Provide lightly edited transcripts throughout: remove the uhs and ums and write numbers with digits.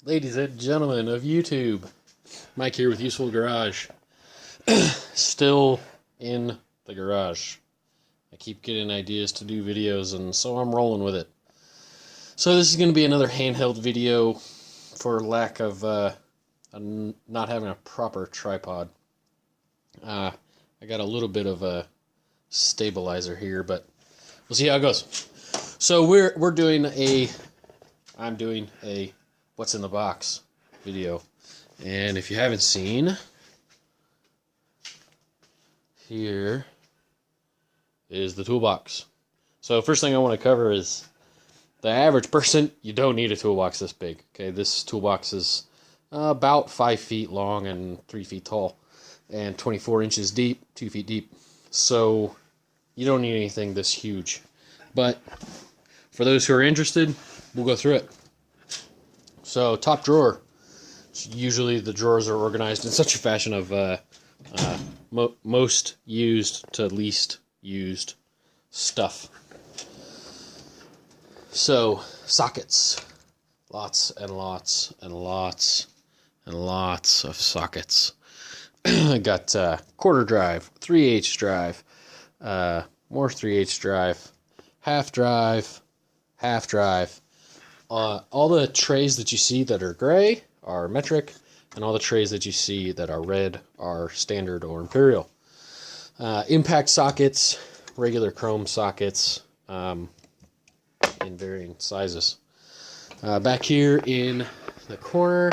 Ladies and gentlemen of YouTube, Mike here with Useful Garage. Still in the garage. I keep getting ideas to do videos, and so I'm rolling with it. So this is going to be another handheld video for lack of not having a proper tripod. I got a little bit of a stabilizer here, but we'll see how it goes. So I'm doing a what's in the box video, and if you haven't seen, here is the toolbox. So first thing I want to cover is the average person, you don't need a toolbox this big. Okay, this toolbox is about 5 feet long and 3 feet tall and 24 inches deep, 2 feet deep. So you don't need anything this huge. But for those who are interested, we'll go through it. So top drawer, usually the drawers are organized in such a fashion of most used to least used stuff. So sockets, lots and lots and lots and lots of sockets. I got quarter drive, 3/8 drive, more 3/8 drive, half drive, half drive. All the trays that you see that are gray are metric, and all the trays that you see that are red are standard or imperial. Impact sockets, regular chrome sockets, in varying sizes. Back here in the corner,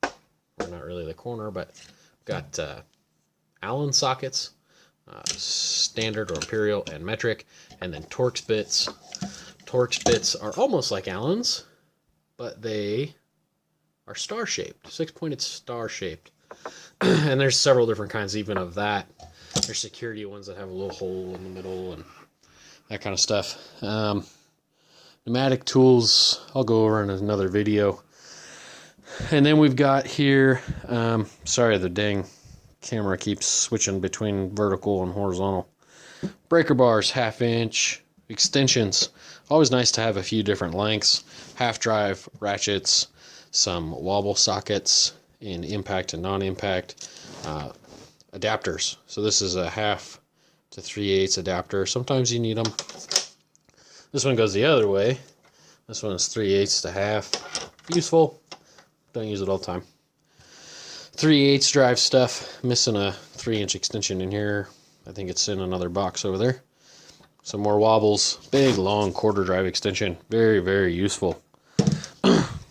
or not really the corner, but got Allen sockets, standard or imperial and metric, and then Torx bits. Torx bits are almost like Allen's, but they are star-shaped, 6-pointed star-shaped. And there's several different kinds even of that. There's security ones that have a little hole in the middle and that kind of stuff. Pneumatic tools, I'll go over in another video. And then we've got here, sorry the dang camera keeps switching between vertical and horizontal. Breaker bars, 1/2 inch. Extensions, always nice to have a few different lengths. Half drive ratchets, some wobble sockets in impact and non-impact. Adapters, so this is a 1/2 to 3/8 adapter. Sometimes you need them. This one goes the other way. This one is 3/8 to 1/2. Useful, don't use it all the time. 3/8 drive stuff, missing a 3-inch extension in here. I think it's in another box over there. Some more wobbles, big long quarter drive extension, very, very useful.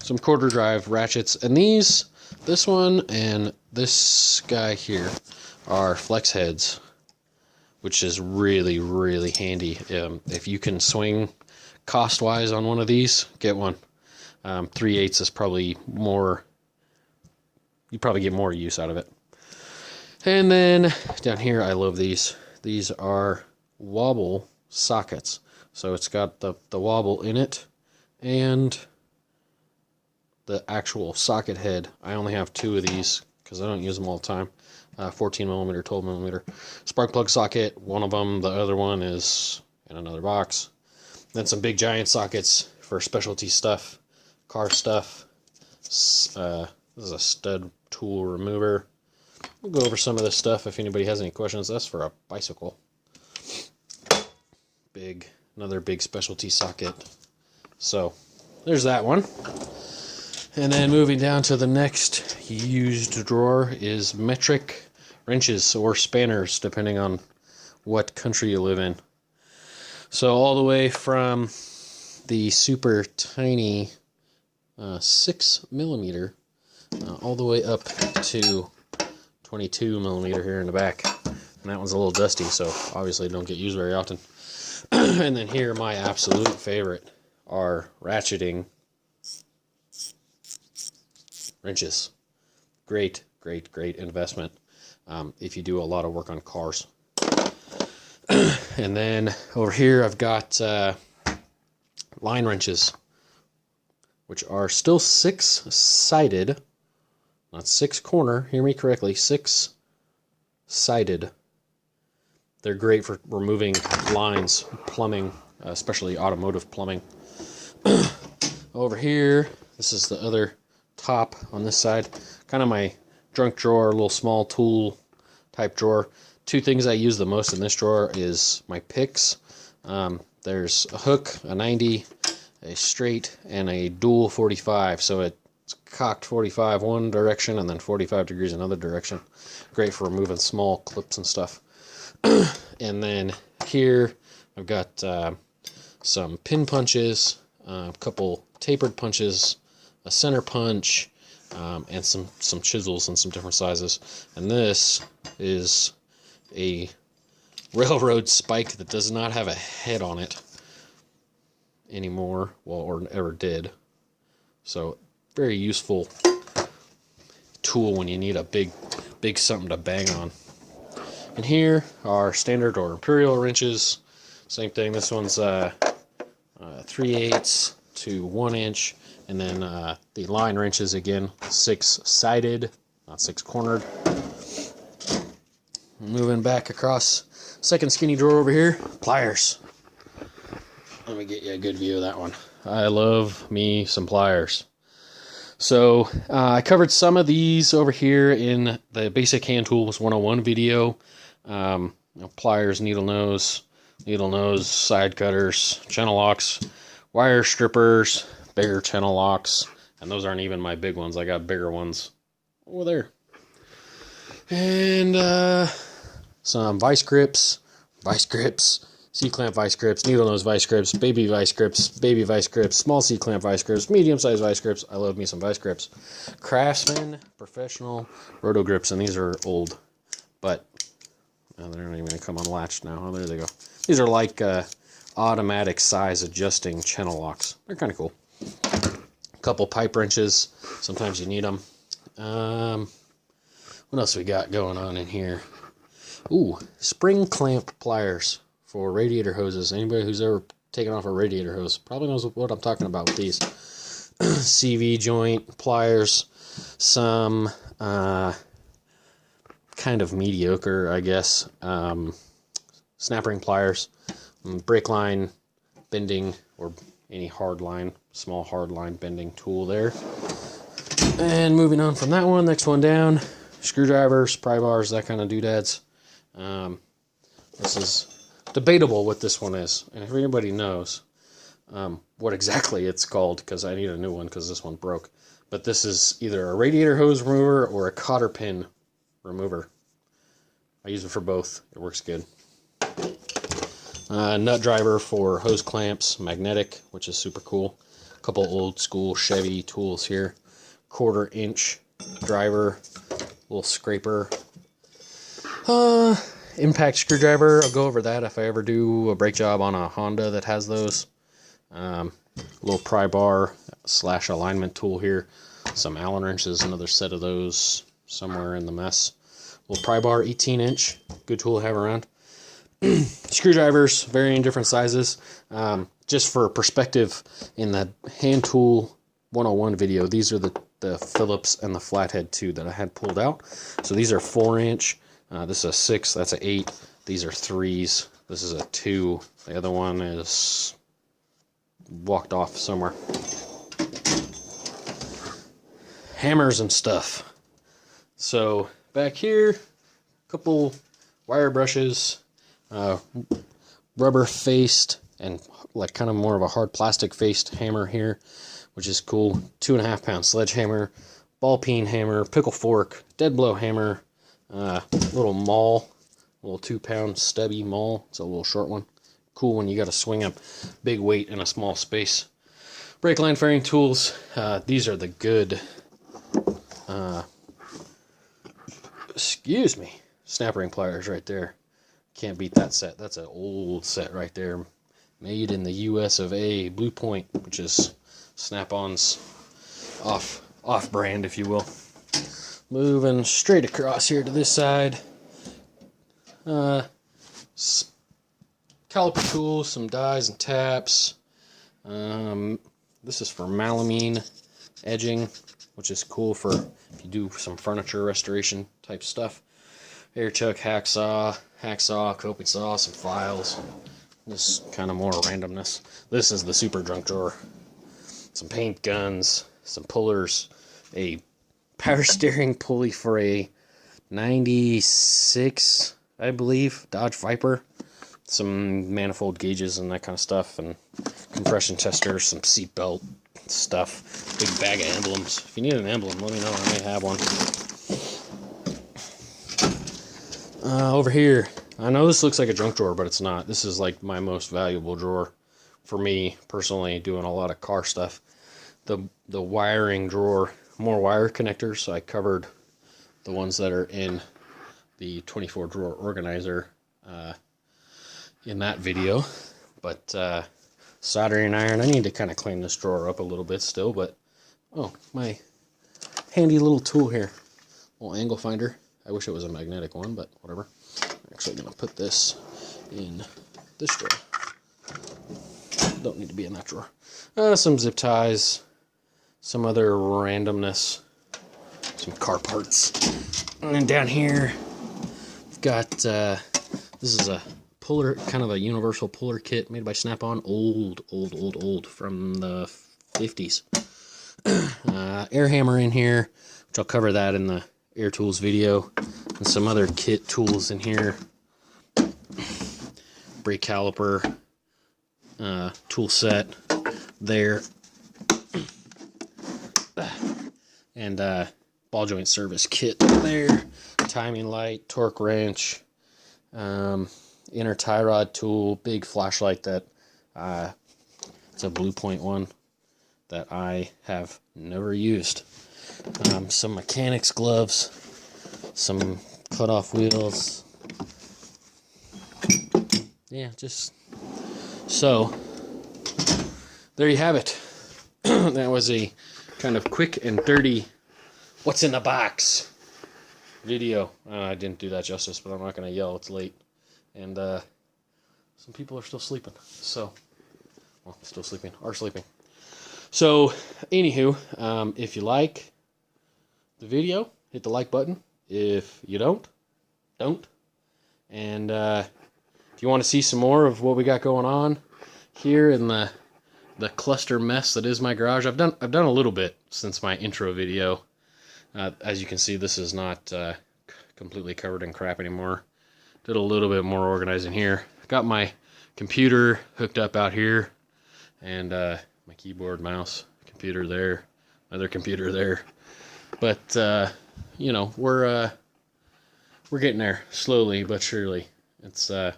Some quarter drive ratchets, and this one and this guy here are flex heads, which is really, really handy. If you can swing cost-wise on one of these, get one. 3/8 is probably more, you probably get more use out of it. And then down here, I love these. These are wobble sockets. So it's got the wobble in it and the actual socket head. I only have 2 of these because I don't use them all the time. 14 millimeter, 12 millimeter spark plug socket. One of them, the other one is in another box. Then some big giant sockets for specialty stuff, car stuff. This is a stud tool remover. We'll go over some of this stuff if anybody has any questions. That's for a bicycle. Another big specialty socket. So there's that one. And then moving down to the next used drawer is metric wrenches or spanners, depending on what country you live in. So all the way from the super tiny 6 millimeter all the way up to 22 millimeter here in the back. And that one's a little dusty, so obviously don't get used very often. And then here, my absolute favorite are ratcheting wrenches. Great, great, great investment if you do a lot of work on cars. And then over here, I've got line wrenches, which are still 6-sided, not 6-corner. Hear me correctly, 6-sided. They're great for removing lines, plumbing, especially automotive plumbing. Over here, this is the other top on this side. Kind of my junk drawer, little small tool type drawer. Two things I use the most in this drawer is my picks. There's a hook, a 90, a straight, and a dual 45. So it's cocked 45 one direction and then 45 degrees another direction. Great for removing small clips and stuff. And then here I've got some pin punches, a couple tapered punches, a center punch, and some chisels in some different sizes. And this is a railroad spike that does not have a head on it anymore, well, or ever did. So very useful tool when you need a big something to bang on. And here are standard or imperial wrenches. Same thing. This one's 3/8 to 1 inch, and then the line wrenches again, 6-sided, not 6-cornered. Moving back across, second skinny drawer over here, pliers. Let me get you a good view of that one. I love me some pliers. So I covered some of these over here in the Basic Hand Tools 101 video. Pliers, needle nose, side cutters, channel locks, wire strippers, bigger channel locks, and those aren't even my big ones. I got bigger ones over there. And some vice grips, C-clamp vice grips, needle nose vice grips, baby vice grips, small C-clamp vice grips, medium-sized vice grips. I love me some vice grips. Craftsman Professional Roto grips, and these are old, but they're not even going to come unlatched now. Oh, there they go. These are like automatic size adjusting channel locks. They're kind of cool. A couple pipe wrenches. Sometimes you need them. What else we got going on in here? Ooh, spring clamp pliers for radiator hoses. Anybody who's ever taken off a radiator hose probably knows what I'm talking about with these. CV joint pliers. Some kind of mediocre, I guess, snap ring pliers, brake line bending, or any hard line, small hard line bending tool there. And moving on from that one, next one down, screwdrivers, pry bars, that kind of doodads. This is debatable what this one is, and if anybody knows what exactly it's called, because I need a new one because this one broke. But this is either a radiator hose remover or a cotter pin remover. I use it for both. It works good. Nut driver for hose clamps, magnetic, which is super cool. A couple old school Chevy tools here. 1/4 inch driver, little scraper. Impact screwdriver. I'll go over that if I ever do a brake job on a Honda that has those. Little pry bar / alignment tool here. Some Allen wrenches, another set of those somewhere in the mess. Little pry bar, 18 inch, good tool to have around. Screwdrivers, varying different sizes. Just for perspective, in the Hand Tool 101 video, these are the Phillips and the flathead 2 that I had pulled out. So these are 4 inch. This is a 6, that's an 8. These are 3s. This is a 2. The other one is walked off somewhere. Hammers and stuff. So back here, a couple wire brushes, rubber faced and like kind of more of a hard plastic faced hammer here, which is cool. 2.5 pound sledgehammer, ball peen hammer, pickle fork, dead blow hammer, little maul, little 2 pound stubby maul. It's a little short one. Cool when you got to swing a big weight in a small space. Brake line fairing tools. These are the good, snap ring pliers right there. Can't beat that set. That's an old set right there. Made in the US of A. Blue Point, which is Snap-on's off brand, if you will. Moving straight across here to this side. Caliper tools, some dies and taps. This is for melamine edging, which is cool for if you do some furniture restoration type stuff. Air chuck, hacksaw, coping saw, some files. Just kind of more randomness. This is the super junk drawer. Some paint guns, some pullers, a power steering pulley for a 96, I believe, Dodge Viper. Some manifold gauges and that kind of stuff, and compression testers, some seatbelt stuff, big bag of emblems. If you need an emblem, let me know. I may have one. Over here, I know this looks like a junk drawer, but it's not. This is like my most valuable drawer for me personally, doing a lot of car stuff. The wiring drawer, more wire connectors. So I covered the ones that are in the 24 drawer organizer in that video. But soldering iron, I need to kind of clean this drawer up a little bit still, but oh, my handy little tool here, little angle finder. I wish it was a magnetic one, but whatever. I'm actually going to put this in this drawer. Don't need to be in that drawer. Some zip ties, some other randomness, some car parts. And then down here, we've got, this is a puller, kind of a universal puller kit made by Snap-on. Old, from the 50s. Air hammer in here, which I'll cover that in the Air Tools video, and some other kit tools in here. Brake caliper, tool set there, and ball joint service kit there. Timing light, torque wrench, inner tie rod tool, big flashlight that it's a Blue Point one that I have never used. Some mechanics gloves, some cut-off wheels. Yeah, just so there you have it. That was a kind of quick and dirty what's in the box video. I didn't do that justice, but I'm not going to yell. It's late, and some people are still sleeping. So, well, still sleeping, are sleeping. So, anywho, if you like the video, hit the like button. If you don't. And if you want to see some more of what we got going on here in the cluster mess that is my garage, I've done a little bit since my intro video. As you can see, this is not completely covered in crap anymore. Did a little bit more organizing here. Got my computer hooked up out here, and my keyboard, mouse, computer there, other computer there. But you know, we're getting there slowly but surely. It's you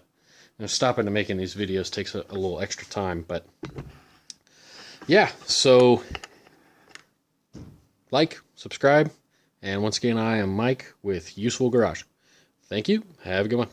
know, stopping to making these videos takes a little extra time, but yeah. So like, subscribe, and once again, I am Mike with Useful Garage. Thank you. Have a good one.